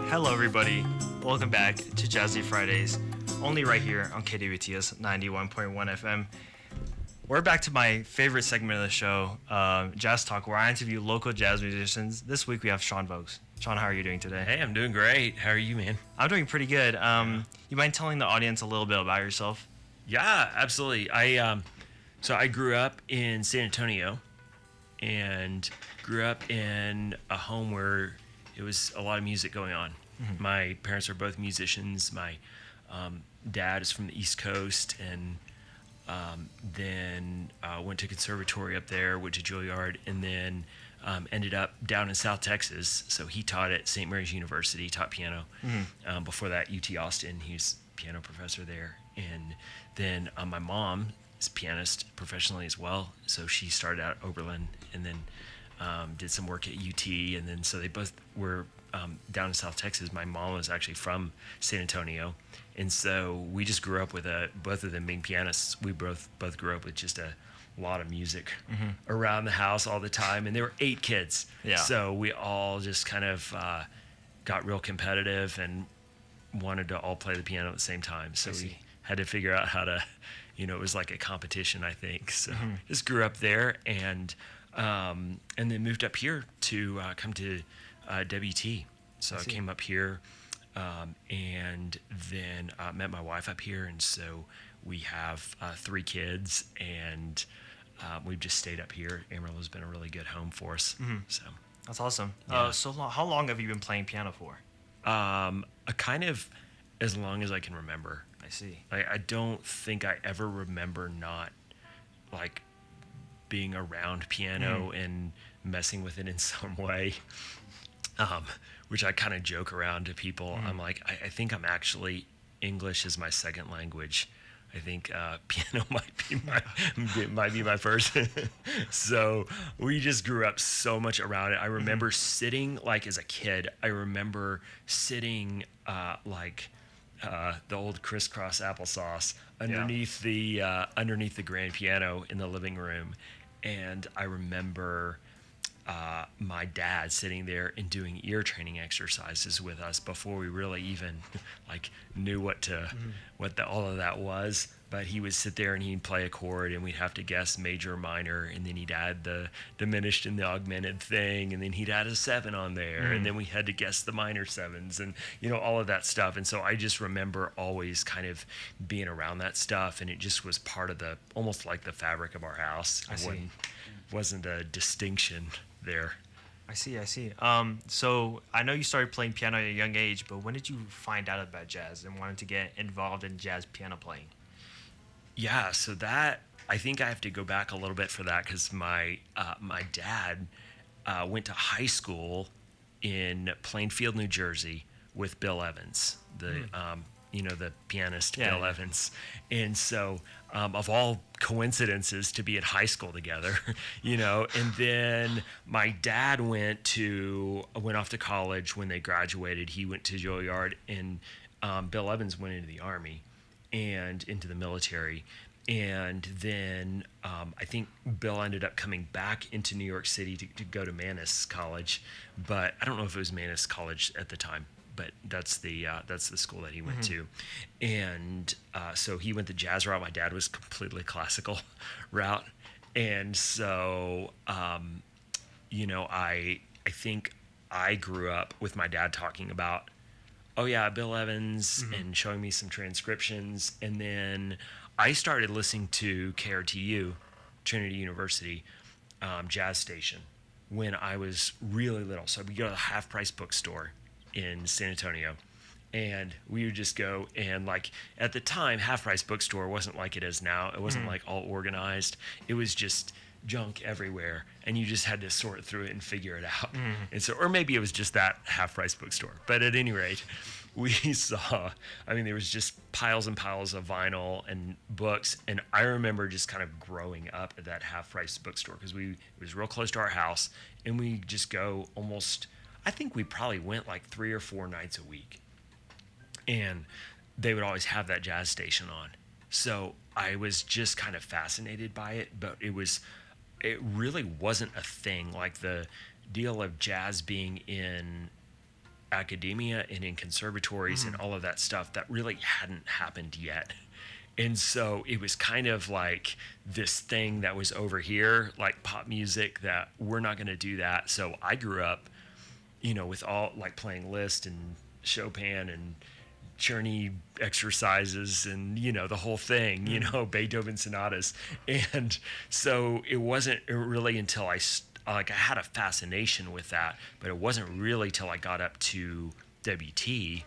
Hello, everybody. Welcome back to Jazzy Fridays, only right here on KWTS 91.1 FM. We're back to my favorite segment of the show, Jazz Talk, where I interview local jazz musicians. This week we have Sean Vokes. Sean, how are you doing today? Hey, I'm doing great. How are you, man? I'm doing pretty good. You mind telling the audience a little bit about yourself? Yeah, absolutely. I grew up in San Antonio, and grew up in a home where it was a lot of music going on. Mm-hmm. My parents are both musicians. My dad is from the East Coast, and then went to conservatory up there, went to Juilliard, and then ended up down in South Texas. So he taught at St. Mary's University, taught piano. Mm-hmm. Before that, UT Austin, he was piano professor there. And then my mom is a pianist professionally as well. So she started out at Oberlin, and then did some work at UT. And then so they both were down in South Texas. My mom was actually from San Antonio. And so we just grew up with both of them being pianists. We both grew up with just a lot of music around the house all the time. And there were 8 kids. Yeah. So we all just kind of got real competitive and wanted to all play the piano at the same time. So we had to figure out how to, it was like a competition, I think. So just grew up there and then moved up here to come to WT. So I came up here and then met my wife up here. And so we have 3 kids, and we've just stayed up here. Amarillo's been a really good home for us. Mm-hmm. So that's awesome. Yeah. How long have you been playing piano for? A kind of as long as I can remember. I see. I don't think I ever remember not like being around piano and messing with it in some way, which I kind of joke around to people. I'm like, I think I'm actually English is my second language. I think piano might be my first. So we just grew up so much around it. I remember sitting like as a kid. I remember sitting the old crisscross applesauce underneath the grand piano in the living room, and I remember my dad sitting there and doing ear training exercises with us before we really even knew what all of that was. But he would sit there and he'd play a chord, and we'd have to guess major or minor, and then he'd add the diminished and the augmented thing, and then he'd add a 7 on there, and then we had to guess the minor 7s and all of that stuff. And so I just remember always kind of being around that stuff, and it just was part of almost like the fabric of our house. It wasn't a distinction there. I see. So I know you started playing piano at a young age, but when did you find out about jazz and wanted to get involved in jazz piano playing? Yeah, so that, I think I have to go back a little bit for that, because my dad went to high school in Plainfield, New Jersey with Bill Evans, the pianist Bill Evans. And so of all coincidences to be at high school together, and then my dad went off to college. When they graduated, he went to Juilliard, and Bill Evans went into the Army and into the military. And then I think Bill ended up coming back into New York City to go to Mannes College, but I don't know if it was Mannes College at the time, but that's the school that he went to. And so he went the jazz route. My dad was completely classical route. And so, I think I grew up with my dad talking about, Bill Evans, and showing me some transcriptions. And then I started listening to KRTU, Trinity University, jazz station, when I was really little. So we go to the Half Price bookstore in San Antonio, and we would just go, and at the time, Half Price bookstore wasn't like it is now. It wasn't all organized. It was just junk everywhere, and you just had to sort through it and figure it out. And so, or maybe it was just that Half Price bookstore, but at any rate, we saw, there was just piles and piles of vinyl and books. And I remember just kind of growing up at that Half Price bookstore, because it was real close to our house, and we just go almost, I think we probably went 3 or 4 nights a week, and they would always have that jazz station on. So I was just kind of fascinated by it, but it really wasn't a thing. Like the deal of jazz being in academia and in conservatories and all of that stuff that really hadn't happened yet. And so it was kind of like this thing that was over here, like pop music, that we're not going to do that. So I grew up, with all like playing Liszt and Chopin and Czerny exercises and, the whole thing, Beethoven sonatas. And so it wasn't really until I had a fascination with that, but it wasn't really till I got up to WT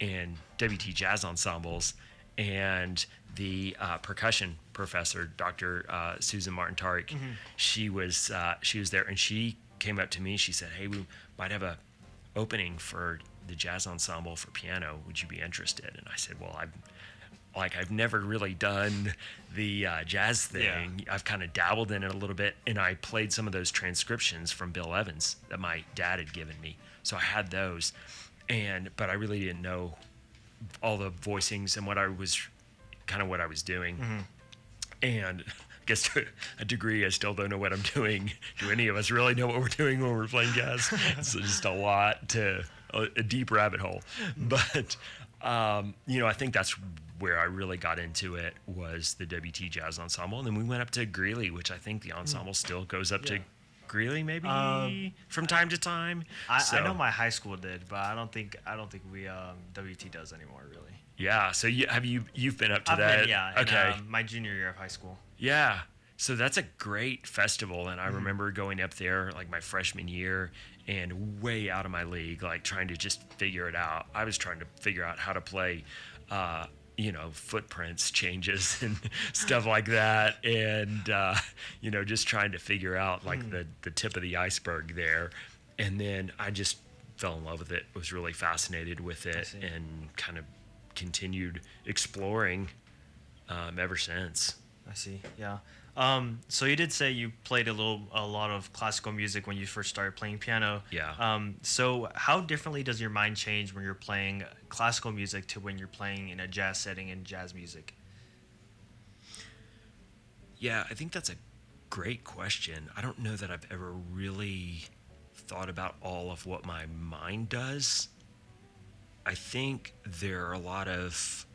and WT jazz ensembles and the percussion professor, Dr. Susan Martin Tariq. She was there, and she came up to me. She said, "Hey, we might have a opening for the jazz ensemble for piano. Would you be interested?" And I said, "Well, I've never really done the jazz thing. Yeah. I've kind of dabbled in it a little bit, and I played some of those transcriptions from Bill Evans that my dad had given me. So I had those, but I really didn't know all the voicings and what I was doing. And I guess to a degree, I still don't know what I'm doing. Do any of us really know what we're doing when we're playing jazz? It's just a deep rabbit hole. But I think that's where I really got into it, was the WT Jazz Ensemble. And then we went up to Greeley, which I think the ensemble still goes up to Greeley, maybe from time to time. I know my high school did, but I don't think we WT does anymore, really. Yeah. So you've been up to that? Okay. In, my junior year of high school. Yeah. So that's a great festival, and I remember going up there like my freshman year and way out of my league, like trying to just figure it out. I was trying to figure out how to play, footprints changes and stuff like that, and just trying to figure out like the tip of the iceberg there. And then I just fell in love with it. Was really fascinated with it, and kind of continued exploring ever since. I see. Yeah. So you did say you played a lot of classical music when you first started playing piano. Yeah. So how differently does your mind change when you're playing classical music to when you're playing in a jazz setting in jazz music? Yeah, I think that's a great question. I don't know that I've ever really thought about all of what my mind does. I think there are a lot of,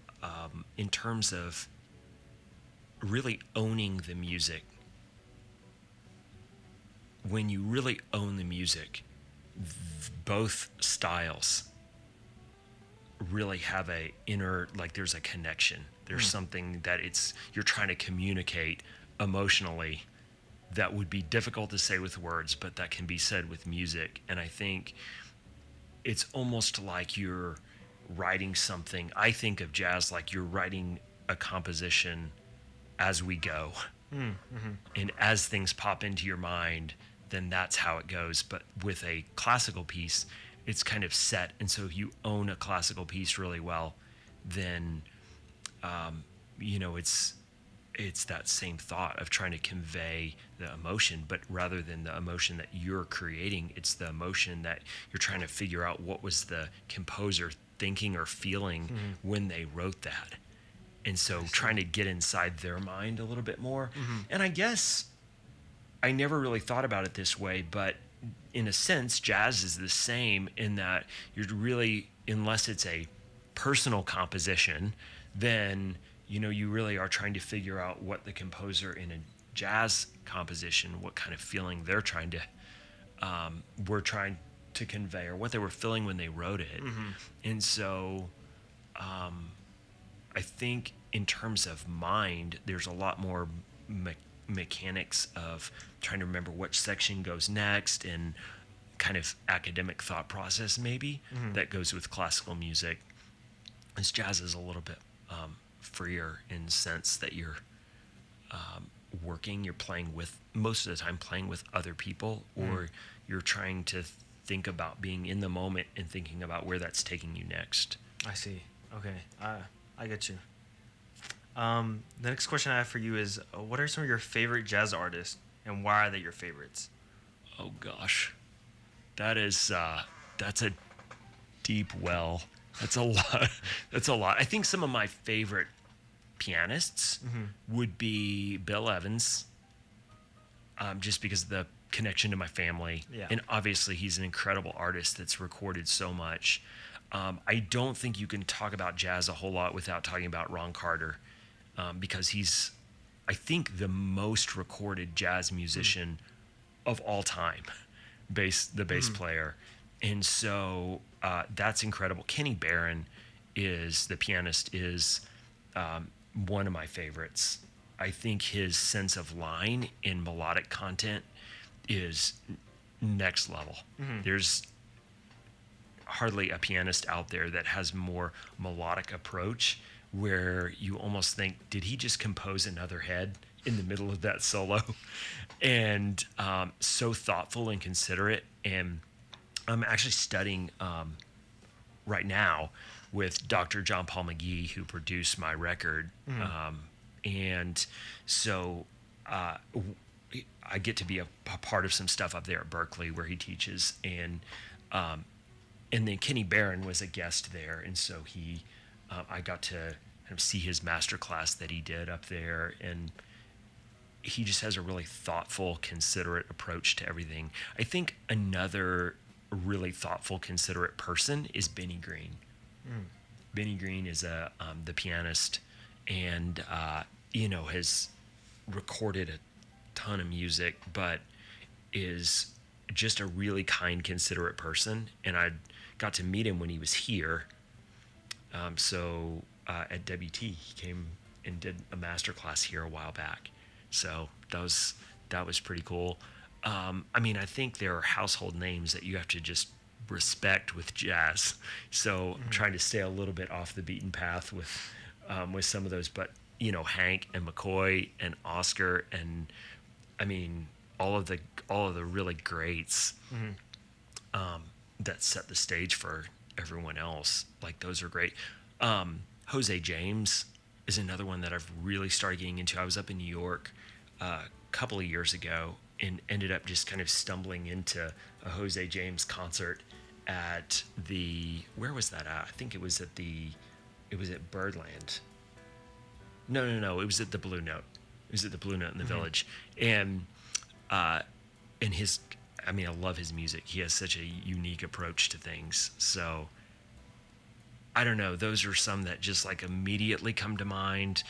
in terms of really owning the music. When you really own the music, both styles really have a inner, like there's a connection. There's something that you're trying to communicate emotionally that would be difficult to say with words, but that can be said with music. And I think it's almost like you're writing something. I think of jazz like you're writing a composition as we go. And as things pop into your mind, then that's how it goes. But with a classical piece, it's kind of set. And so if you own a classical piece really well, then, it's that same thought of trying to convey the emotion, but rather than the emotion that you're creating, it's the emotion that you're trying to figure out what was the composer thinking or feeling when they wrote that. And so trying to get inside their mind a little bit more. And I guess I never really thought about it this way, but in a sense, jazz is the same in that you're really, unless it's a personal composition, then, you really are trying to figure out what the composer in a jazz composition, what kind of feeling they're trying to, were trying to convey, or what they were feeling when they wrote it. And so, I think in terms of mind, there's a lot more mechanics of trying to remember which section goes next, and kind of academic thought process maybe that goes with classical music. As jazz is a little bit freer in the sense that you're you're playing with, most of the time playing with other people, or you're trying to think about being in the moment and thinking about where that's taking you next. I see. Okay. I get you. The next question I have for you is, what are some of your favorite jazz artists, and why are they your favorites? Oh gosh, that's a deep well. That's a lot. That's a lot. I think some of my favorite pianists would be Bill Evans, just because of the connection to my family. Yeah. And obviously he's an incredible artist that's recorded so much. I don't think you can talk about jazz a whole lot without talking about Ron Carter, because he's, I think, the most recorded jazz musician of all time, the bass player. And so that's incredible. Kenny Barron the pianist, is one of my favorites. I think his sense of line and melodic content is next level. There's hardly a pianist out there that has more melodic approach, where you almost think, did he just compose another head in the middle of that solo? And so thoughtful and considerate. And I'm actually studying right now with Dr. John Paul McGee, who produced my record. And so I get to be a part of some stuff up there at Berkeley where he teaches. And then Kenny Barron was a guest there. And so I got to kind of see his master class that he did up there. And he just has a really thoughtful, considerate approach to everything. I think another really thoughtful, considerate person is Benny Green. Benny Green is the pianist, and has recorded a ton of music, but is just a really kind, considerate person. And I got to meet him when he was here. At WT, he came and did a master class here a while back. So that was pretty cool. I think there are household names that you have to just respect with jazz. So I'm trying to stay a little bit off the beaten path with some of those, but Hank and McCoy and Oscar, and all of the really greats that set the stage for everyone else. Like, those are great. Jose James is another one that I've really started getting into. I was up in New York a couple of years ago and ended up just kind of stumbling into a Jose James concert at where was that at? I think it was at Birdland. No, it was at the Blue Note. It was at the Blue Note in the Village. And I love his music. He has such a unique approach to things. So I don't know. Those are some that just like immediately come to mind.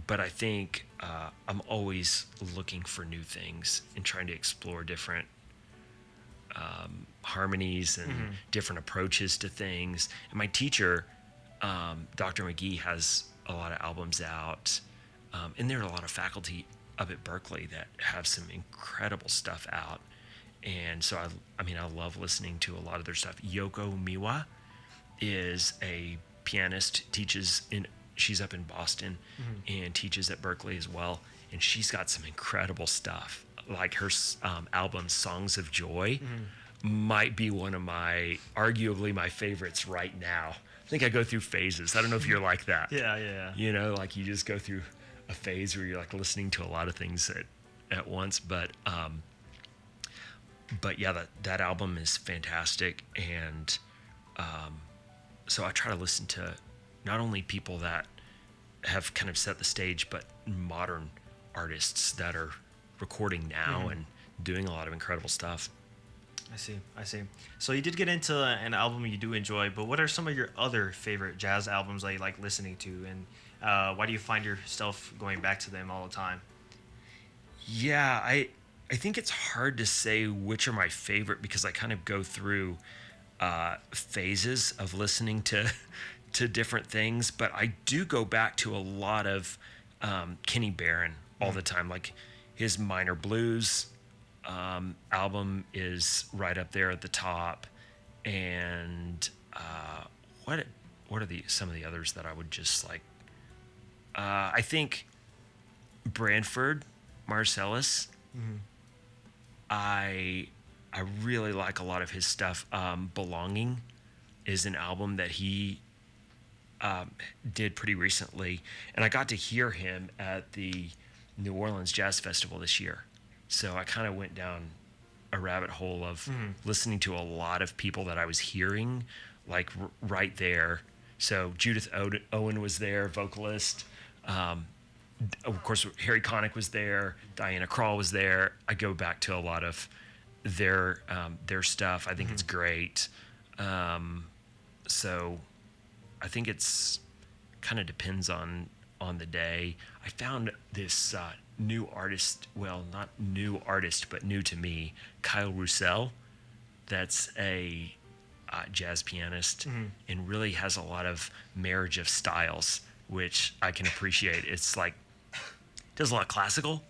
But I think I'm always looking for new things and trying to explore different harmonies and different approaches to things. And my teacher, Dr. McGee, has a lot of albums out. And there are a lot of faculty up at Berkeley that have some incredible stuff out. And so, I love listening to a lot of their stuff. Yoko Miwa is a pianist, she's up in Boston and teaches at Berkeley as well. And she's got some incredible stuff. Like her album, Songs of Joy, might be one of arguably my favorites right now. I think I go through phases. I don't know if you're like that. Yeah. Like you just go through a phase where you're like listening to a lot of things at once. But yeah, that album is fantastic. And so I try to listen to not only people that have kind of set the stage, but modern artists that are recording now and doing a lot of incredible stuff. I see. So you did get into an album you do enjoy, but what are some of your other favorite jazz albums that you like listening to, and why do you find yourself going back to them all the time? Yeah, I think it's hard to say which are my favorite, because I kind of go through phases of listening to different things, but I do go back to a lot of Kenny Barron all the time. Like his Minor Blues album is right up there at the top, and what are some of the others that I would just like? I think Branford Marsalis. I really like a lot of his stuff. Belonging is an album that he did pretty recently, and I got to hear him at the New Orleans Jazz Festival this year. So I kind of went down a rabbit hole of listening to a lot of people that I was hearing, like right there. So Judith Owen was there, vocalist. of course, Harry Connick was there, Diana Krall was there. I go back to a lot of their stuff. I think it's great. So I think it's kind of depends on the day. I found this new artist, well, not new artist, but new to me, Kyle Roussel. That's a jazz pianist and really has a lot of marriage of styles, which I can appreciate. It's like does a lot of classical,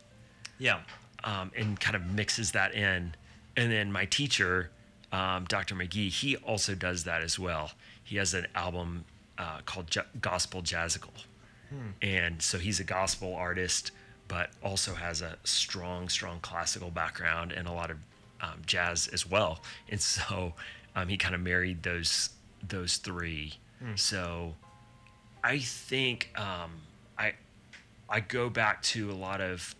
Yeah. and kind of mixes that in. And then my teacher, Dr. McGee, he also does that as well. He has an album called Gospel Jazzical. And so he's a gospel artist, but also has a strong classical background and a lot of jazz as well. And so he kind of married those three. So I think I go back to a lot of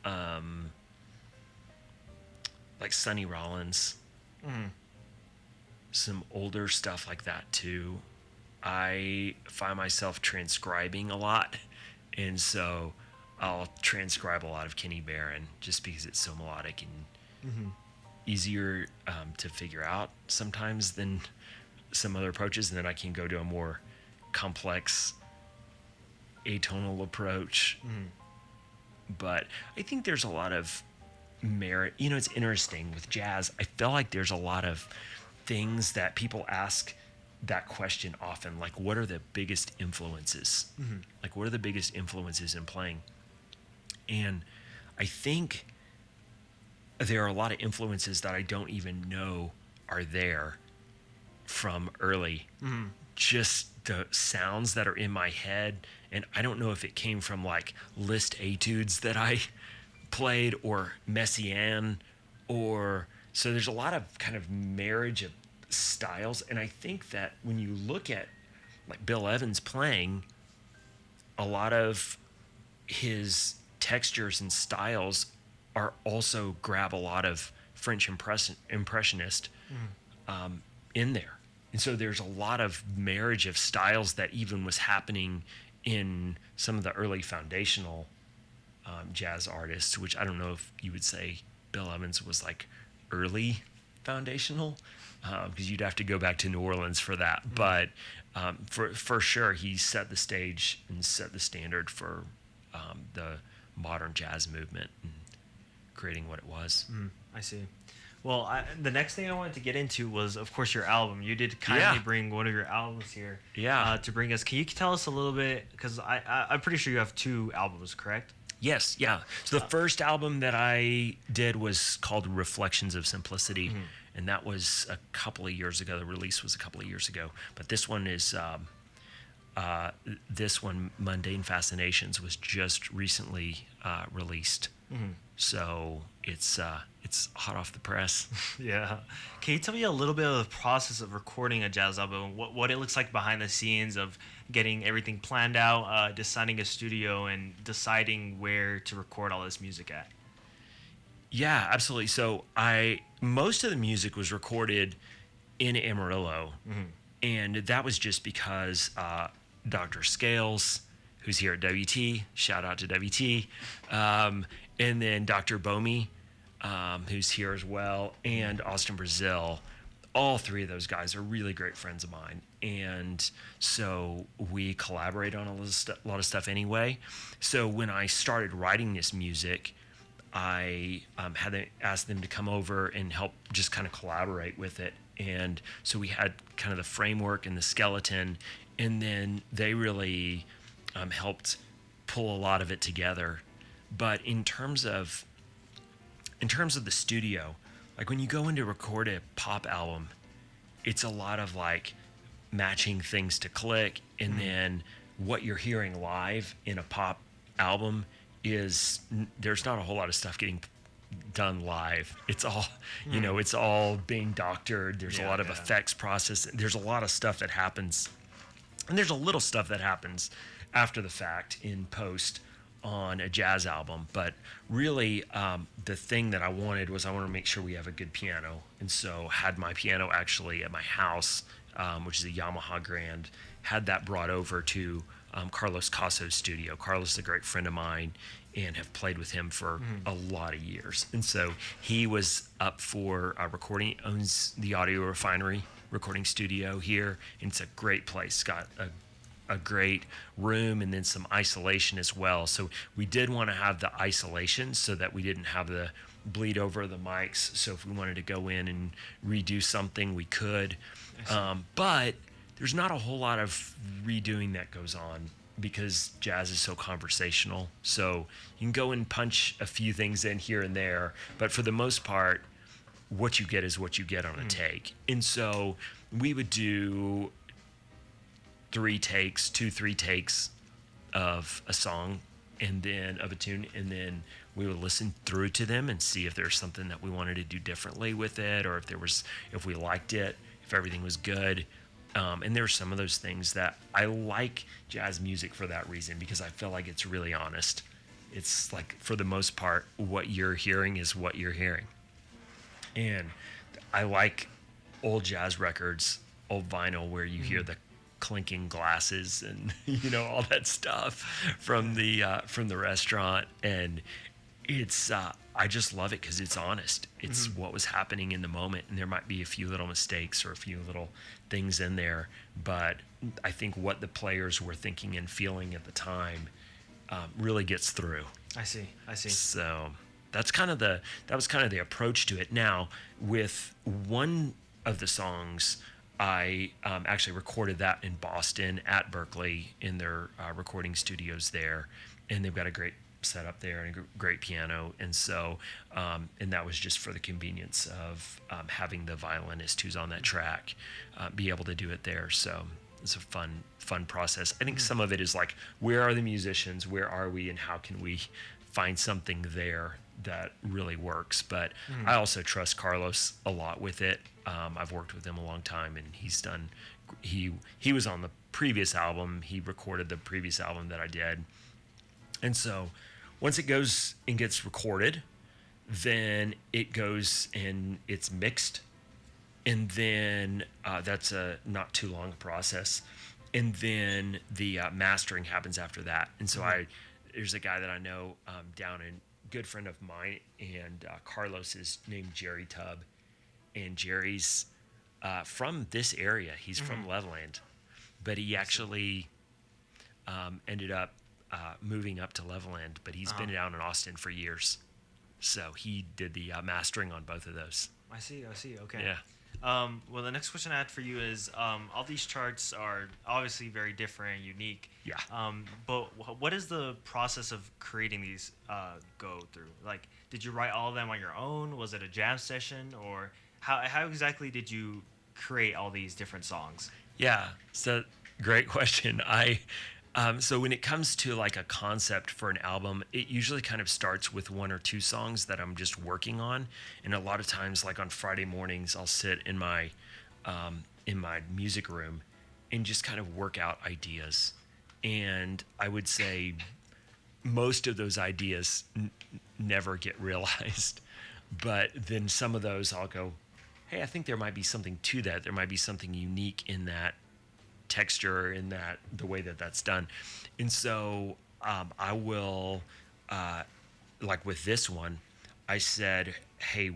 like Sonny Rollins, some older stuff like that too. I find myself transcribing a lot, and so I'll transcribe a lot of Kenny Barron just because it's so melodic and easier to figure out sometimes than some other approaches, and then I can go to a more complex atonal approach. But I think there's a lot of merit. You know, it's interesting with jazz. I feel like there's a lot of things that people ask that question often, like what are the biggest influences? Like what are the biggest influences in playing? And I think there are a lot of influences that I don't even know are there from early. Just the sounds that are in my head, and I don't know if it came from like Liszt etudes that I played or Messiaen, or so there's a lot of kind of marriage of styles. And I think that when you look at like Bill Evans playing, a lot of his textures and styles are also grab a lot of French impressionist in there. And so there's a lot of marriage of styles that even was happening in some of the early foundational jazz artists, which I don't know if you would say Bill Evans was like early foundational, because you'd have to go back to New Orleans for that. But for sure, he set the stage and set the standard for the modern jazz movement and creating what it was. I see. Well, the next thing I wanted to get into was, of course, your album. You did kindly bring one of your albums here to bring us. Can you tell us a little bit? Because I'm pretty sure you have 2 albums, correct? Yes, yeah. So the first album that I did was called Reflections of Simplicity, and that was a couple of years ago. The release was a couple of years ago. But this one is, Mundane Fascinations, was just recently released. So it's hot off the press. Yeah. Can you tell me a little bit of the process of recording a jazz album? What it looks like behind the scenes of getting everything planned out, deciding a studio, and deciding where to record all this music at? Yeah, absolutely. So most of the music was recorded in Amarillo, and that was just because Dr. Scales, who's here at WT, shout out to WT, and then Dr. Bomi, who's here as well, and Austin Brazil. All 3 of those guys are really great friends of mine. And so we collaborate on a lot of stuff anyway. So when I started writing this music, I had to ask them to come over and help just kind of collaborate with it. And so we had kind of the framework and the skeleton, and then they really helped pull a lot of it together. But in terms of the studio, like when you go in to record a pop album, it's a lot of like matching things to click, and then what you're hearing live in a pop album is there's not a whole lot of stuff getting done live. It's all, it's all being doctored. There's a lot of effects process. There's a lot of stuff that happens, and there's a little stuff that happens after the fact in post on a jazz album. But really, the thing that I wanted to make sure we have a good piano. And so had my piano actually at my house, which is a Yamaha Grand, had that brought over to Carlos Caso's studio. Carlos is a great friend of mine, and have played with him for a lot of years. And so he was up for recording, owns the Audio Refinery recording studio here. And it's a great place. It's got a great room and then some isolation as well. So we did want to have the isolation so that we didn't have the bleed over the mics. So if we wanted to go in and redo something, we could. But there's not a whole lot of redoing that goes on because jazz is so conversational. So you can go and punch a few things in here and there, but for the most part, what you get is what you get on a take. And so we would do 3 takes of a song and then of a tune, and then we would listen through to them and see if there's something that we wanted to do differently with it, or if we liked it, if everything was good. And there are some of those things that I like jazz music for that reason, because I feel like it's really honest. It's like, for the most part, what you're hearing is what you're hearing. And I like old jazz records, old vinyl, where you hear the clinking glasses and all that stuff from the restaurant, and it's I just love it because it's honest. It's what was happening in the moment, and there might be a few little mistakes or a few little things in there, but I think what the players were thinking and feeling at the time really gets through. I see. So that was kind of the approach to it. Now, with one of the songs, I actually recorded that in Boston at Berkeley in their recording studios there, and they've got a great setup there and a great piano, and so and that was just for the convenience of having the violinist who's on that track be able to do it there. So it's a fun process. I think some of it is like, where are the musicians, where are we, and how can we find something there that really works. But I also trust Carlos a lot with it. I've worked with him a long time, and he was on the previous album. He recorded the previous album that I did. And so once it goes and gets recorded, then it goes and it's mixed. And then that's a not too long process. And then the mastering happens after that. And so there's a guy that I know down in, good friend of mine, and Carlos is named Jerry Tubb. And Jerry's from this area. He's from Levelland, but he actually ended up moving up to Levelland, but he's been down in Austin for years. So he did the mastering on both of those. I see. Okay. Yeah. Well, the next question I had for you is, all these charts are obviously very different and unique. Yeah. But what is the process of creating these go through? Like, did you write all of them on your own? Was it a jam session, or how exactly did you create all these different songs? Yeah. So great question. So when it comes to like a concept for an album, it usually kind of starts with 1 or 2 songs that I'm just working on. And a lot of times, like on Friday mornings, I'll sit in my music room and just kind of work out ideas. And I would say most of those ideas never get realized. But then some of those I'll go, hey, I think there might be something to that. There might be something unique in that texture, in that the way that that's done. And so I will like with this one, I said, hey,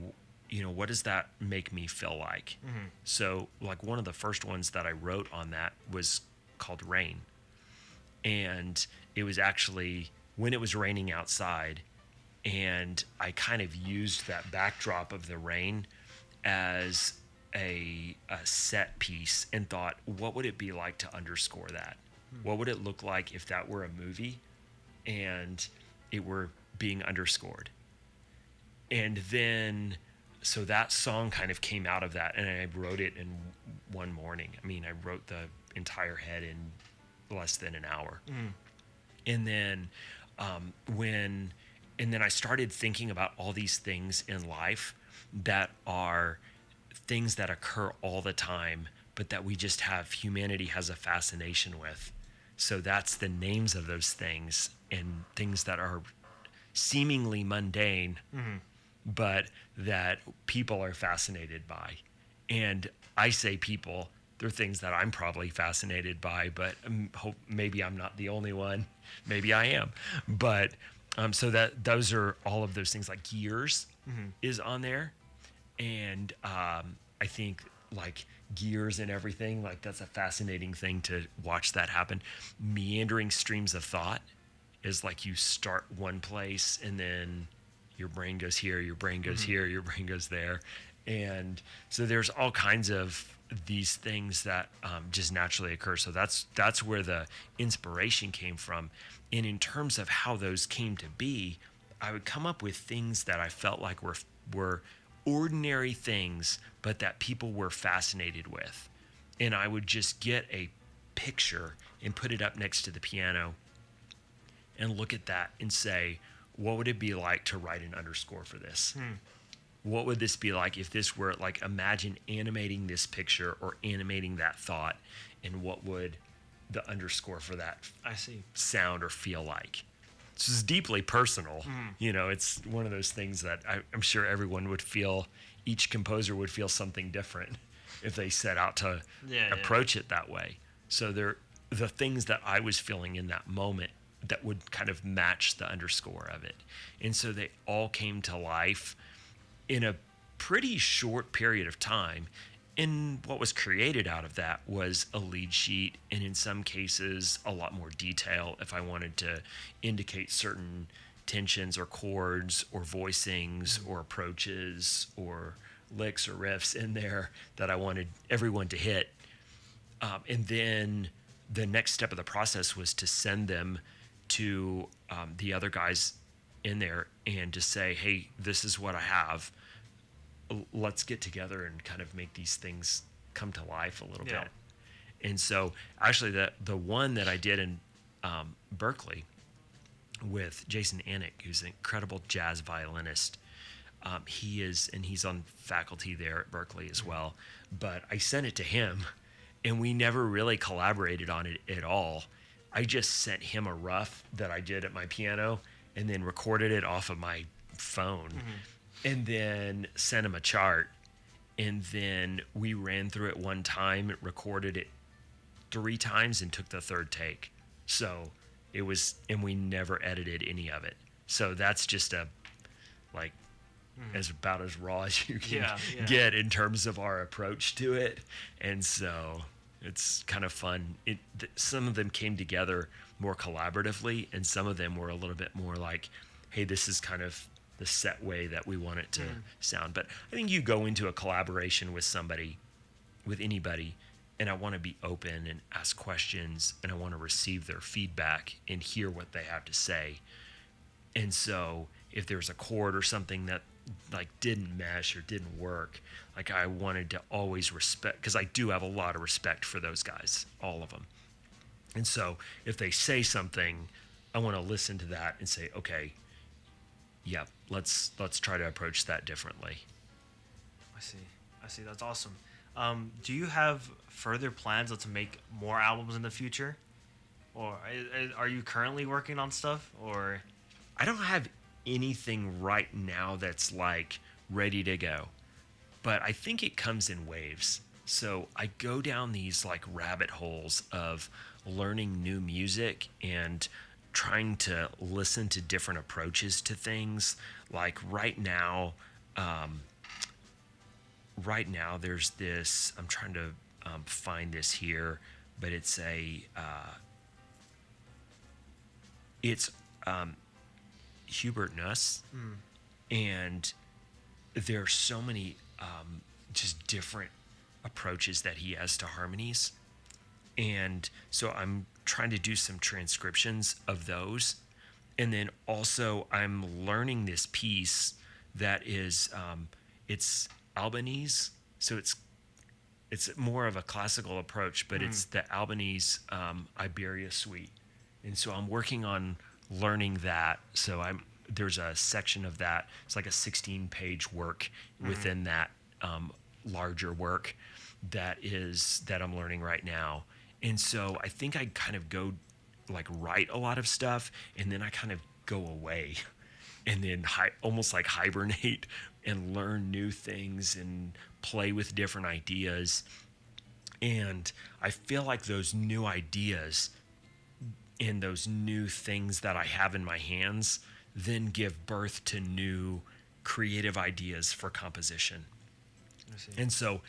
what does that make me feel like? So like one of the first ones that I wrote on that was called Rain, and it was actually when it was raining outside, and I kind of used that backdrop of the rain as a set piece, and thought, what would it be like to underscore that? What would it look like if that were a movie and it were being underscored? And then, so that song kind of came out of that, and I wrote it in one morning. I mean, I wrote the entire head in less than an hour. And then and then I started thinking about all these things in life that are things that occur all the time, but that we just have, humanity has a fascination with. So that's the names of those things, and things that are seemingly mundane, but that people are fascinated by. And I say people, they're things that I'm probably fascinated by, but maybe I'm not the only one. Maybe I am. But So that those are all of those things, like gears is on there, and I think like gears and everything, like that's a fascinating thing to watch that happen. Meandering streams of thought is like you start one place and then your brain goes here, your brain goes here, your brain goes there, and so there's all kinds of these things that just naturally occur. So that's where the inspiration came from. And in terms of how those came to be, I would come up with things that I felt like were ordinary things, but that people were fascinated with. And I would just get a picture and put it up next to the piano and look at that and say, what would it be like to write an underscore for this? What would this be like if this were like, imagine animating this picture or animating that thought, and what would the underscore for that sound or feel like? This is deeply personal. It's one of those things that I'm sure everyone would feel, each composer would feel something different if they set out to approach it that way. So the things that I was feeling in that moment that would kind of match the underscore of it. And so they all came to life in a pretty short period of time. And what was created out of that was a lead sheet, and in some cases a lot more detail if I wanted to indicate certain tensions or chords or voicings or approaches or licks or riffs in there that I wanted everyone to hit. And then the next step of the process was to send them to the other guys in there and to say, hey, this is what I have. Let's get together and kind of make these things come to life a little bit. And so actually the one that I did in Berkeley with Jason Anick, who's an incredible jazz violinist, he's on faculty there at Berkeley as well, but I sent it to him and we never really collaborated on it at all. I just sent him a rough that I did at my piano and then recorded it off of my phone. And then sent him a chart, and then we ran through it one time, recorded it 3 times, and took the third take. So it was, and we never edited any of it. So that's just as about as raw as you can get in terms of our approach to it. And so it's kind of fun. Some of them came together more collaboratively, and some of them were a little bit more like, hey, this is kind of the set way that we want it to sound. But I think you go into a collaboration with somebody, with anybody, and I want to be open and ask questions, and I want to receive their feedback and hear what they have to say. And so if there's a chord or something that like didn't mesh or didn't work, like I wanted to always respect, because I do have a lot of respect for those guys, all of them. And so if they say something, I want to listen to that and say, okay, yeah, let's try to approach that differently. I see. That's awesome. Do you have further plans to make more albums in the future, or are you currently working on stuff? Or I don't have anything right now that's like ready to go, but I think it comes in waves. So I go down these like rabbit holes of learning new music and trying to listen to different approaches to things. Like right now there's this, I'm trying to find this here, but it's Hubert Nuss, and there's so many just different approaches that he has to harmonies. And so I'm trying to do some transcriptions of those. And then also I'm learning this piece that is, it's Albanese. So it's more of a classical approach, but it's the Albanese Iberia suite. And so I'm working on learning that. So there's a section of that. It's like a 16-page work within that larger work that I'm learning right now. And so I think I kind of go like write a lot of stuff, and then I kind of go away and then almost like hibernate and learn new things and play with different ideas. And I feel like those new ideas and those new things that I have in my hands then give birth to new creative ideas for composition. I see. And so,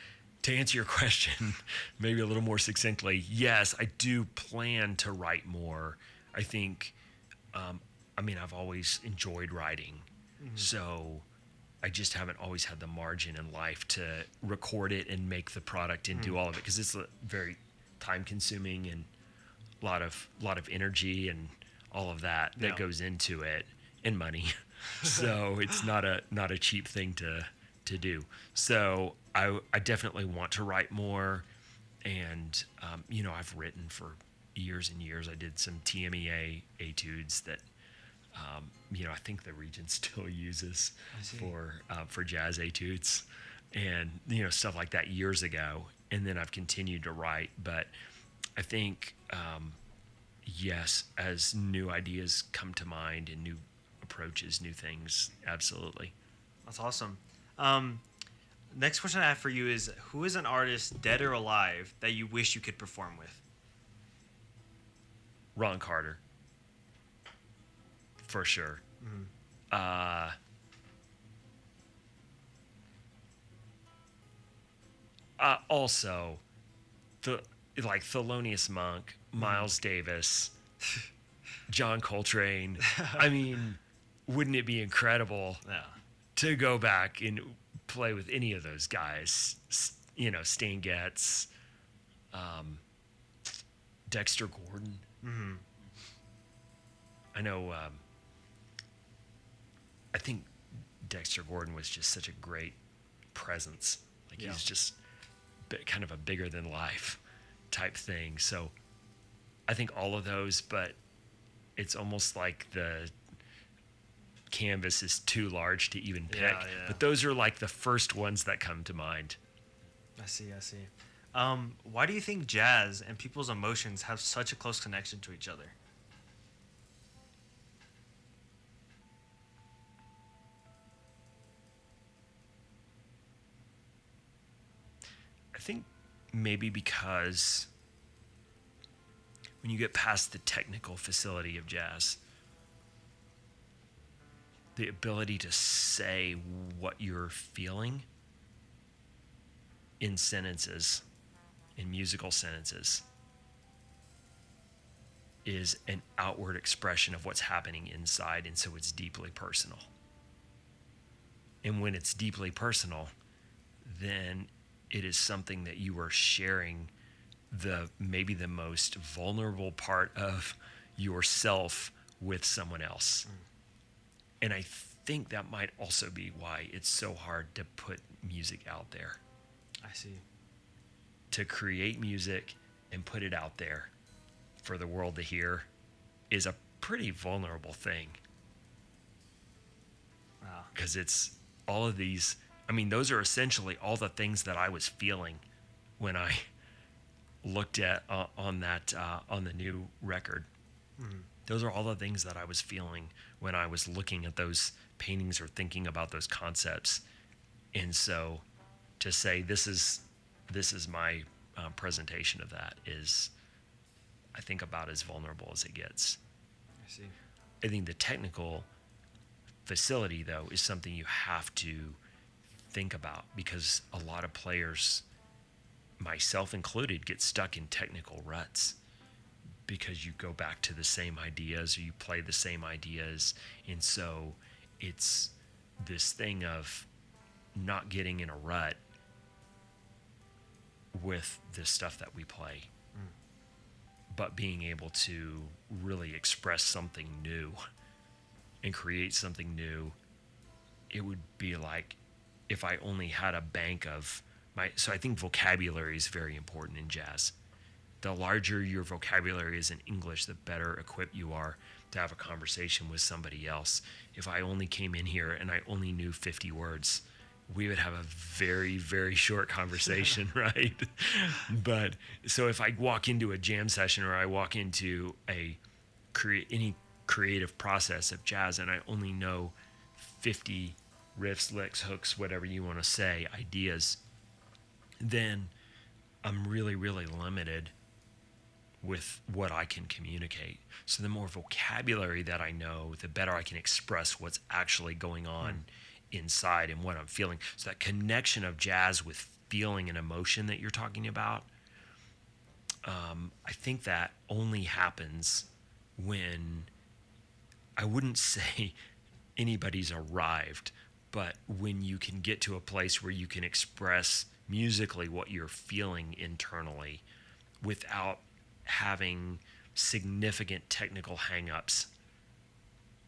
to answer your question, maybe a little more succinctly, yes, I do plan to write more. I think, I've always enjoyed writing. So I just haven't always had the margin in life to record it and make the product and do all of it, because it's very time consuming and a lot of energy and all of that goes into it, and money. So it's not a cheap thing to do. So I definitely want to write more, and I've written for years and years. I did some TMEA etudes that I think the Regent still uses for jazz etudes, and stuff like that years ago. And then I've continued to write, but I think yes, as new ideas come to mind and new approaches, new things, absolutely. That's awesome. Next question I have for you is, who is an artist, dead or alive, that you wish you could perform with? Ron Carter, for sure. Also, Thelonious Monk, Miles Davis, John Coltrane. I mean, wouldn't it be incredible to go back and play with any of those guys? Stan Getz, Dexter Gordon. I know. I think Dexter Gordon was just such a great presence. He's just kind of a bigger than life type thing. So I think all of those, but it's almost like the canvas is too large to even pick. But those are like the first ones that come to mind. I see. Why do you think jazz and people's emotions have such a close connection to each other? I think maybe because when you get past the technical facility of jazz, the ability to say what you're feeling in sentences, in musical sentences, is an outward expression of what's happening inside, and so it's deeply personal. And when it's deeply personal, then it is something that you are sharing maybe the most vulnerable part of yourself with someone else. And I think that might also be why it's so hard to put music out there. I see. To create music and put it out there for the world to hear is a pretty vulnerable thing. Wow. Because it's all of these, those are essentially all the things that I was feeling when I looked at on the new record. Those are all the things that I was feeling when I was looking at those paintings or thinking about those concepts. And so to say this is my presentation of that is, I think, about as vulnerable as it gets. I see. I think the technical facility, though, is something you have to think about, because a lot of players, myself included, get stuck in technical ruts because you go back to the same ideas or you play the same ideas. And so it's this thing of not getting in a rut with the stuff that we play, but being able to really express something new and create something new. It would be like if I only had a bank of so I think vocabulary is very important in jazz. The larger your vocabulary is in English, the better equipped you are to have a conversation with somebody else. If I only came in here and I only knew 50 words, we would have a very, very short conversation, right? But so if I walk into a jam session or I walk into any creative process of jazz and I only know 50 riffs, licks, hooks, whatever you want to say, ideas, then I'm really, really limited with what I can communicate. So the more vocabulary that I know, the better I can express what's actually going on inside and what I'm feeling. So that connection of jazz with feeling and emotion that you're talking about, I think that only happens when, I wouldn't say anybody's arrived, but when you can get to a place where you can express musically what you're feeling internally without having significant technical hangups.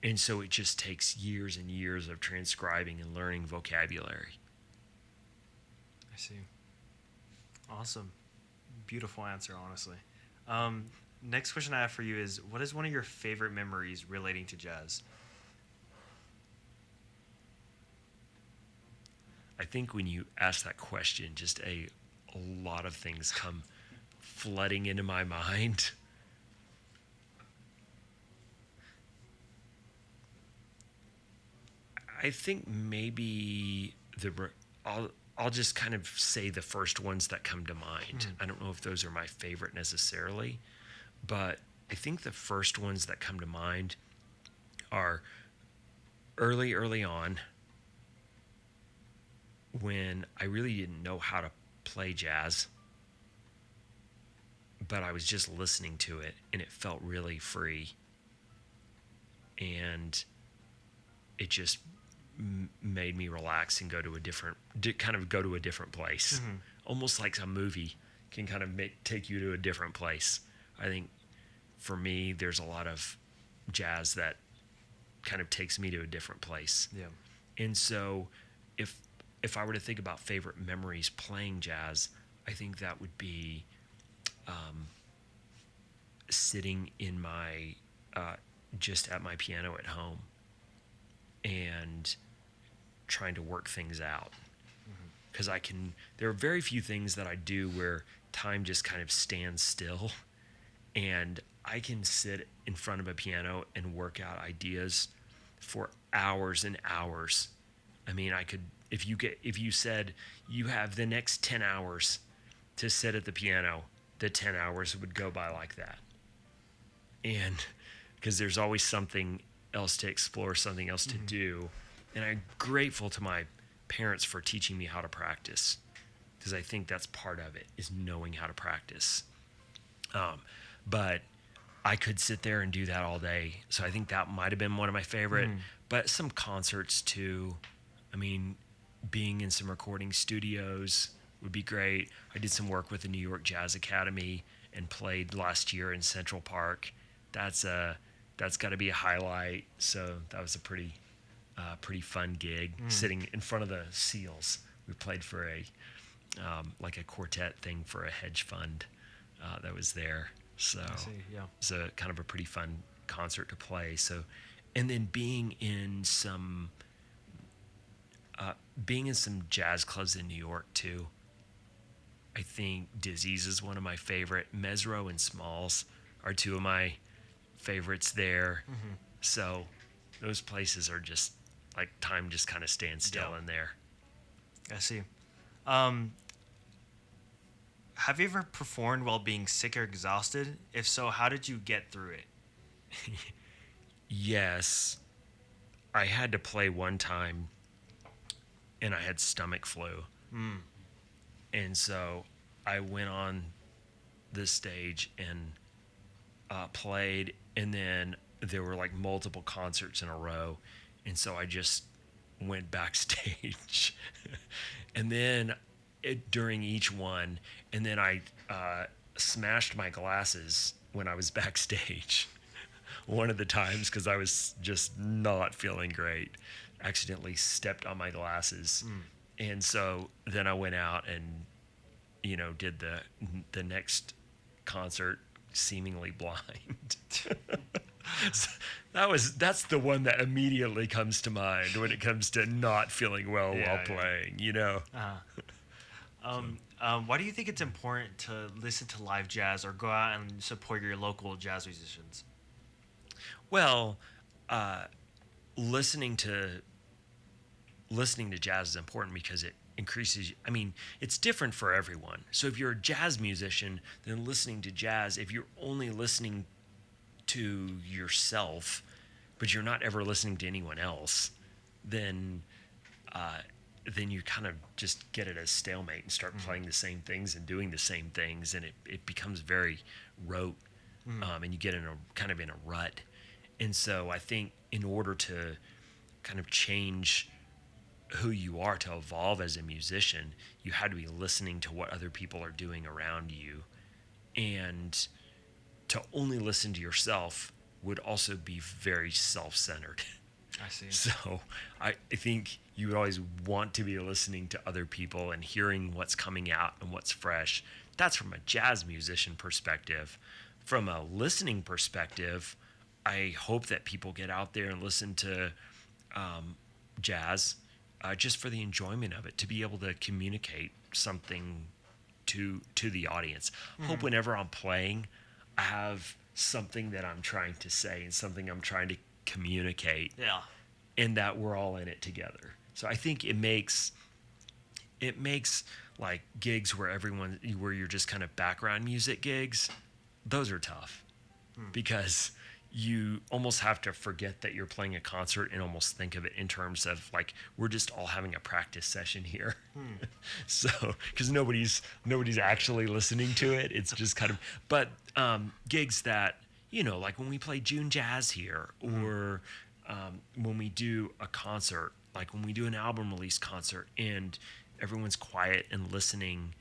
And so it just takes years and years of transcribing and learning vocabulary. I see. Awesome. Beautiful answer, honestly. Next question I have for you is, what is one of your favorite memories relating to jazz? I think when you ask that question, just a lot of things come flooding into my mind. I think maybe I'll just kind of say the first ones that come to mind. I don't know if those are my favorite necessarily, but I think the first ones that come to mind are early on, when I really didn't know how to play jazz, but I was just listening to it and it felt really free. And it just made me relax and go to a different place. Almost like a movie can kind of take you to a different place. I think for me, there's a lot of jazz that kind of takes me to a different place. Yeah. And so if I were to think about favorite memories playing jazz, I think that would be sitting in my just at my piano at home and trying to work things out. Because there are very few things that I do where time just kind of stands still, and I can sit in front of a piano and work out ideas for hours and hours. I mean, I could, if you said you have the next 10 hours to sit at the piano, the 10 hours would go by like that. And because there's always something else to explore, something else to do. And I'm grateful to my parents for teaching me how to practice, because I think that's part of it, is knowing how to practice. But I could sit there and do that all day. So I think that might have been one of my favorite. But some concerts too. I mean, being in some recording studios would be great. I did some work with the New York Jazz Academy and played last year in Central Park. That's got to be a highlight. So that was a pretty fun gig, sitting in front of the Seals. We played for like a quartet thing for a hedge fund that was there. So I see, yeah. It's a kind of a pretty fun concert to play. So, and then being in some jazz clubs in New York too. I think Dizzy's is one of my favorite. Mesro and Smalls are two of my favorites there. So those places are just like time just kind of stands still in there. I see. Have you ever performed while being sick or exhausted? If so, how did you get through it? Yes. I had to play one time and I had stomach flu. And so I went on the stage and played, and then there were like multiple concerts in a row. And so I just went backstage. And then during each one, and then I smashed my glasses when I was backstage. One of the times, because I was just not feeling great, accidentally stepped on my glasses. And so then I went out and, did the next concert seemingly blind. So that's the one that immediately comes to mind when it comes to not feeling well while playing, Why do you think it's important to listen to live jazz or go out and support your local jazz musicians? Well, listening to jazz is important because increases. I mean, it's different for everyone. So if you're a jazz musician, then listening to jazz, if you're only listening to yourself, but you're not ever listening to anyone else, then then you kind of just get at a stalemate and start playing the same things and doing the same things, and it becomes very rote, and you get in a kind of in a rut. And so I think in order to kind of change who you are, to evolve as a musician, you had to be listening to what other people are doing around you, and to only listen to yourself would also be very self-centered. I see. So I think you would always want to be listening to other people and hearing what's coming out and what's fresh. That's from a jazz musician perspective. From a listening perspective, I hope that people get out there and listen to jazz just for the enjoyment of it, to be able to communicate something to the audience. Hope whenever I'm playing, I have something that I'm trying to say and something I'm trying to communicate. Yeah. And that we're all in it together. So I think it makes like gigs where you're just kind of background music gigs, those are tough because you almost have to forget that you're playing a concert and almost think of it in terms of like, we're just all having a practice session here. So, because nobody's actually listening to it. It's just kind of, but gigs that, like when we play June Jazz here, or when we do a concert, like when we do an album release concert and everyone's quiet and listening,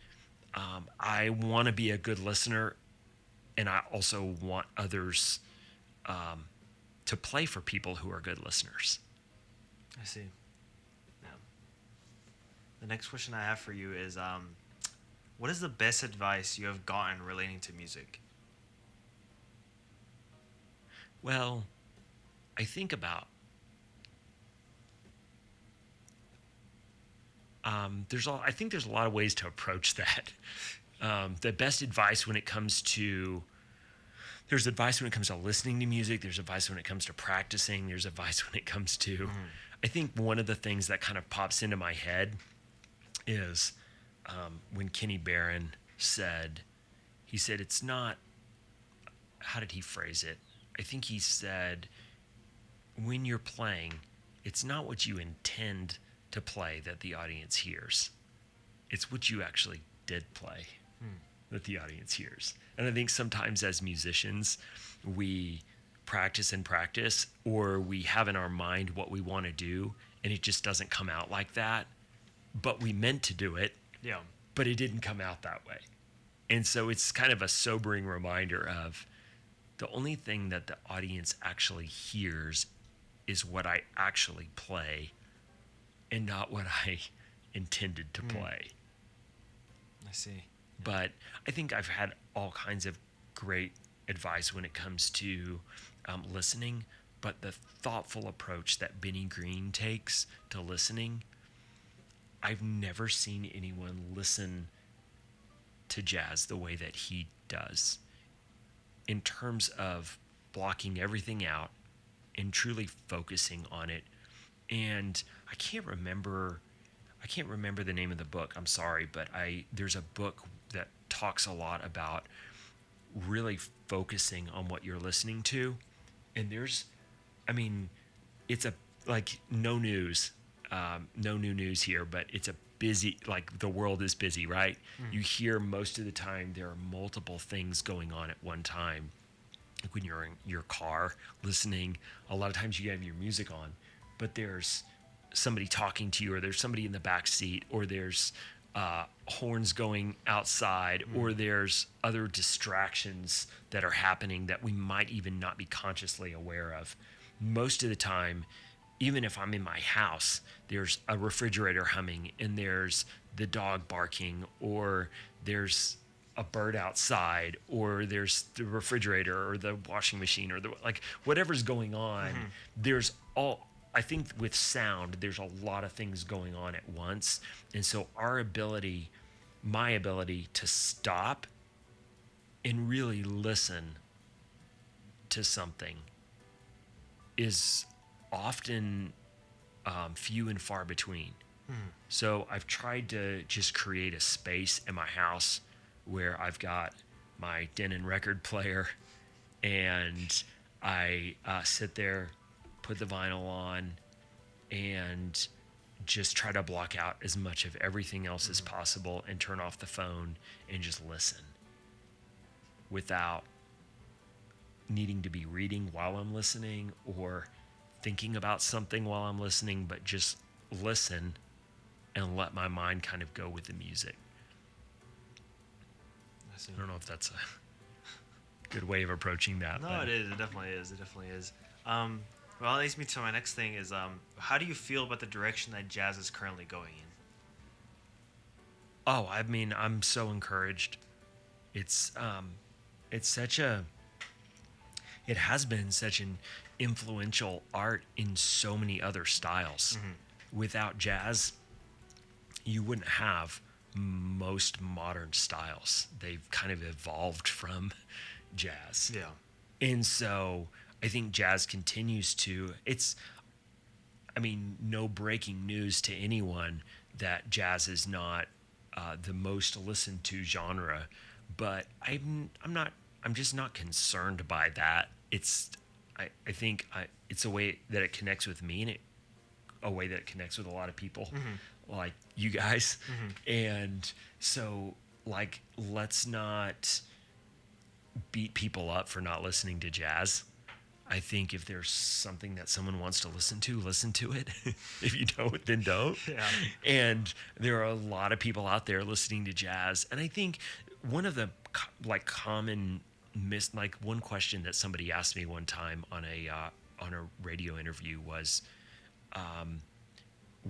I want to be a good listener, and I also want others to play for people who are good listeners. I see. Yeah. The next question I have for you is, what is the best advice you have gotten relating to music? Well, I think about I think there's a lot of ways to approach that. The best advice when it comes to there's advice when it comes to listening to music. There's advice when it comes to practicing. There's advice when it comes to. I think one of the things that kind of pops into my head is when Kenny Barron said, it's not. How did he phrase it? I think he said, when you're playing, it's not what you intend to play that the audience hears. It's what you actually did play that the audience hears. And I think sometimes as musicians, we practice and practice, or we have in our mind what we want to do, and it just doesn't come out like that. But we meant to do it, but it didn't come out that way. And so it's kind of a sobering reminder of the only thing that the audience actually hears is what I actually play and not what I intended to play. I see. But I think I've had all kinds of great advice when it comes to listening, but the thoughtful approach that Benny Green takes to listening, I've never seen anyone listen to jazz the way that he does, in terms of blocking everything out and truly focusing on it. And I can't remember the name of the book. I'm sorry, but there's a book that talks a lot about really focusing on what you're listening to. And it's no news, no new news here, but it's a busy, like the world is busy, right? You hear most of the time there are multiple things going on at one time. Like when you're in your car listening, a lot of times you have your music on, but there's somebody talking to you, or there's somebody in the back seat, or there's horns going outside, or there's other distractions that are happening that we might even not be consciously aware of. Most of the time, even if I'm in my house, there's a refrigerator humming, and there's the dog barking, or there's a bird outside, or there's the refrigerator or the washing machine, or whatever's going on. There's I think with sound, there's a lot of things going on at once. And so my ability to stop and really listen to something is often few and far between. So I've tried to just create a space in my house where I've got my Denon record player, and I sit there, put the vinyl on, and just try to block out as much of everything else as possible and turn off the phone and just listen without needing to be reading while I'm listening or thinking about something while I'm listening, but just listen and let my mind kind of go with the music. I don't know if that's a good way of approaching that. No, it is. It definitely is. It definitely is. Well, that leads me to my next thing is, how do you feel about the direction that jazz is currently going in? Oh, I mean, I'm so encouraged. It's such a, it has been such an influential art in so many other styles. Without jazz, you wouldn't have most modern styles. They've kind of evolved from jazz. Yeah. And so I think jazz continues to, no breaking news to anyone that jazz is not the most listened to genre, but I'm just not concerned by that. I think it's a way that it connects with me, and a way that it connects with a lot of people like you guys. And so, like, let's not beat people up for not listening to jazz. I think if there's something that someone wants to listen to it. If you don't, then don't. Yeah. And there are a lot of people out there listening to jazz. And I think one of the common one question that somebody asked me one time on a radio interview was,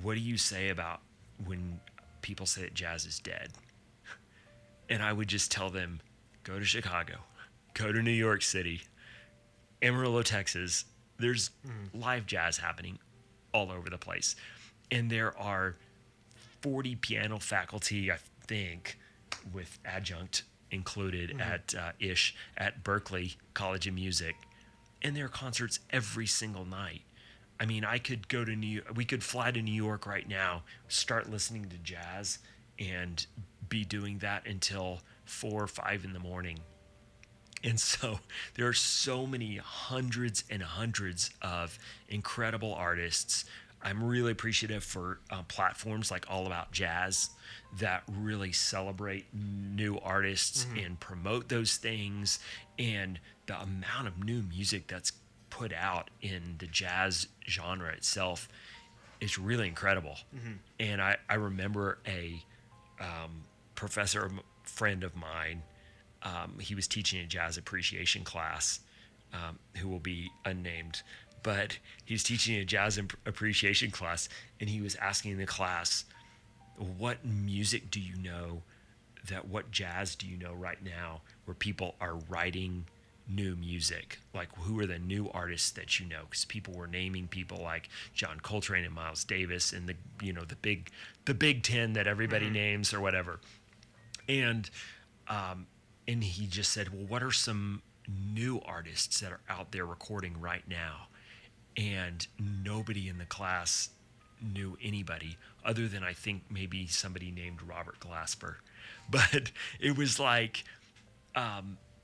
what do you say about when people say that jazz is dead? And I would just tell them, go to Chicago, go to New York City, Amarillo, Texas. There's live jazz happening all over the place. And there are 40 piano faculty, I think, with adjunct included at Berklee College of Music. And there are concerts every single night. I mean, we could fly to New York right now, start listening to jazz, and be doing that until 4 or 5 in the morning. And so there are so many hundreds and hundreds of incredible artists. I'm really appreciative for platforms like All About Jazz that really celebrate new artists and promote those things. And the amount of new music that's put out in the jazz genre itself is really incredible. And I remember a professor, friend of mine, he was teaching a jazz appreciation class, who will be unnamed, but he's teaching a jazz appreciation class, and he was asking the class, what music do you know, what jazz do you know right now where people are writing new music? Like, who are the new artists that you know? Because people were naming people like John Coltrane and Miles Davis and the Big Ten that everybody names or whatever. And he just said, well, what are some new artists that are out there recording right now? And nobody in the class knew anybody other than, I think, maybe somebody named Robert Glasper. But it was like,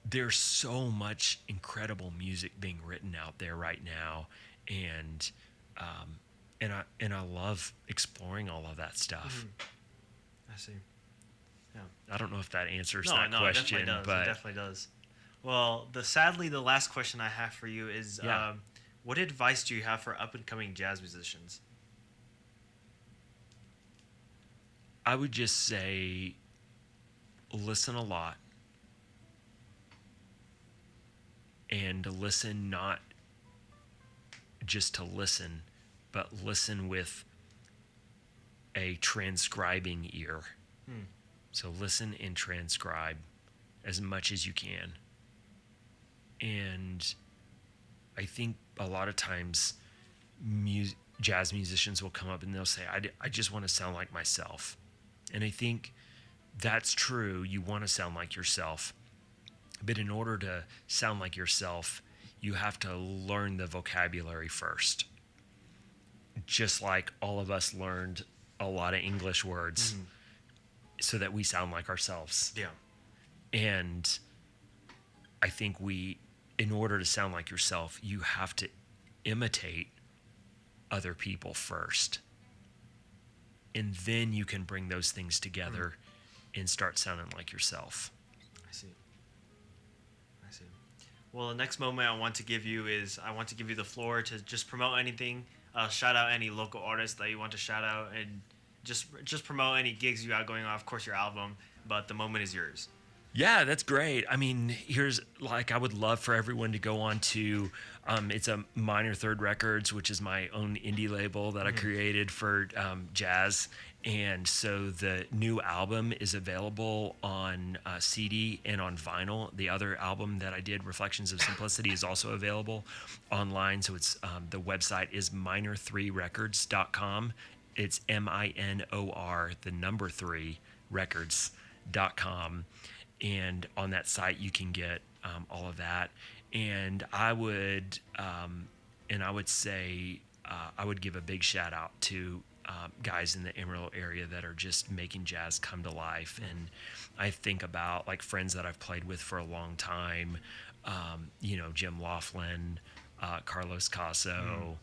there's so much incredible music being written out there right now, and I love exploring all of that stuff. I see. Yeah. I don't know if that answers that question, it definitely does. but It definitely does. Well, sadly, the last question I have for you is, what advice do you have for up and coming jazz musicians? I would just say, listen a lot. And listen not just to listen, but listen with a transcribing ear. So listen and transcribe as much as you can. And I think a lot of times jazz musicians will come up and they'll say, I just want to sound like myself. And I think that's true. You want to sound like yourself. But in order to sound like yourself, you have to learn the vocabulary first. Just like all of us learned a lot of English words so that we sound like ourselves. Yeah. And I think in order to sound like yourself, you have to imitate other people first. And then you can bring those things together and start sounding like yourself. I see. Well, the next moment I want to give you is I want to give you the floor to just promote anything, shout out any local artists that you want to shout out, and just promote any gigs you got going on. Of course, your album, but the moment is yours. Yeah, that's great. I mean, I would love for everyone to go on to, it's a Minor Third Records, which is my own indie label that I created for jazz. And so the new album is available on CD and on vinyl. The other album that I did, Reflections of Simplicity, is also available online. So it's the website is minor3records.com. It's MINOR, the number 3 records.com. And on that site, you can get all of that. And I would say I would give a big shout out to guys in the Amarillo area that are just making jazz come to life. And I think about like friends that I've played with for a long time, Jim Laughlin, Carlos Caso,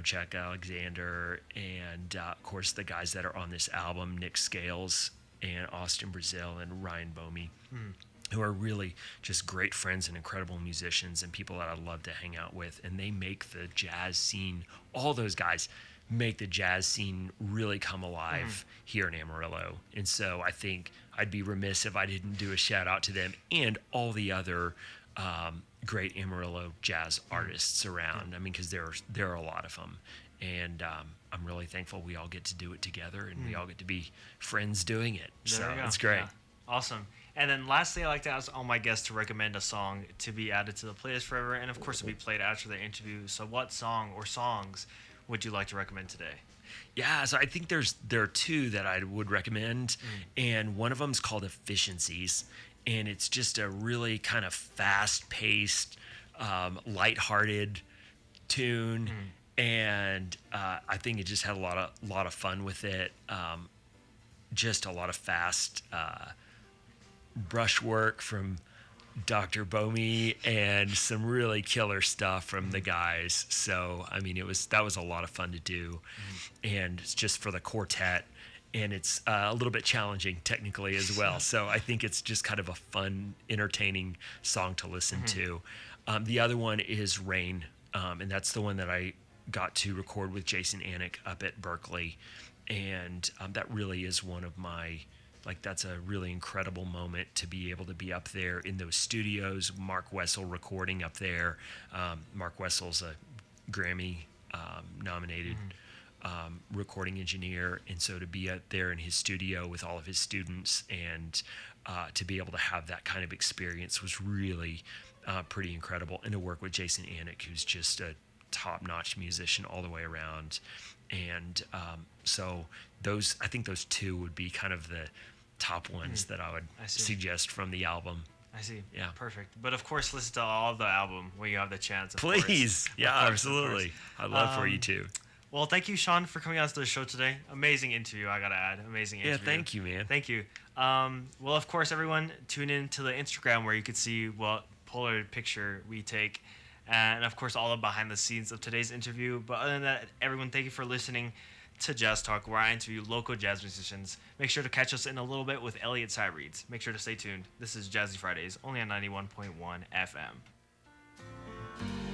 Chuck Alexander, and of course the guys that are on this album, Nick Scales and Austin Brazil and Ryan Bomey, who are really just great friends and incredible musicians and people that I love to hang out with. And they make the jazz scene, all those guys make the jazz scene really come alive here in Amarillo. And so I think I'd be remiss if I didn't do a shout out to them and all the other great Amarillo jazz artists around. I mean, because there are a lot of them. And I'm really thankful we all get to do it together and we all get to be friends doing it. So it's great. Yeah. Awesome. And then lastly, I like to ask all my guests to recommend a song to be added to the playlist forever, and of course to be played after the interview. So what song or songs would you like to recommend today? Yeah, so I think there are 2 that I would recommend, and one of them is called Efficiencies, and it's just a really kind of fast-paced, lighthearted tune. And I think it just had a lot of fun with it. Just a lot of fast brushwork from Dr. Bomey and some really killer stuff from the guys. So I mean, that was a lot of fun to do, and it's just for the quartet. And it's a little bit challenging technically as well. So I think it's just kind of a fun, entertaining song to listen to. The other one is Rain, and that's the one that I got to record with Jason Anik up at Berkeley. And that really is one of my, that's a really incredible moment to be able to be up there in those studios. Mark Wessel recording up there. Mark Wessel's a Grammy nominated recording engineer. And so to be out there in his studio with all of his students and to be able to have that kind of experience was really pretty incredible. And to work with Jason Anik, who's just a top-notch musician all the way around. And so I think those 2 would be kind of the top ones that I would suggest from the album. I see. Yeah. Perfect. But of course, listen to all of the album when you have the chance. Please. Yeah, absolutely. I'd love for you to. Well, thank you, Sean, for coming out to the show today. Amazing interview, I gotta add. Amazing interview. Yeah, thank you, man. Thank you. Well, of course, everyone, tune in to the Instagram where you could see what Polaroid picture we take. And, of course, all the behind the scenes of today's interview. But other than that, everyone, thank you for listening to Jazz Talk, where I interview local jazz musicians. Make sure to catch us in a little bit with Elliot Side Reads. Make sure to stay tuned. This is Jazzy Fridays, only on 91.1 FM.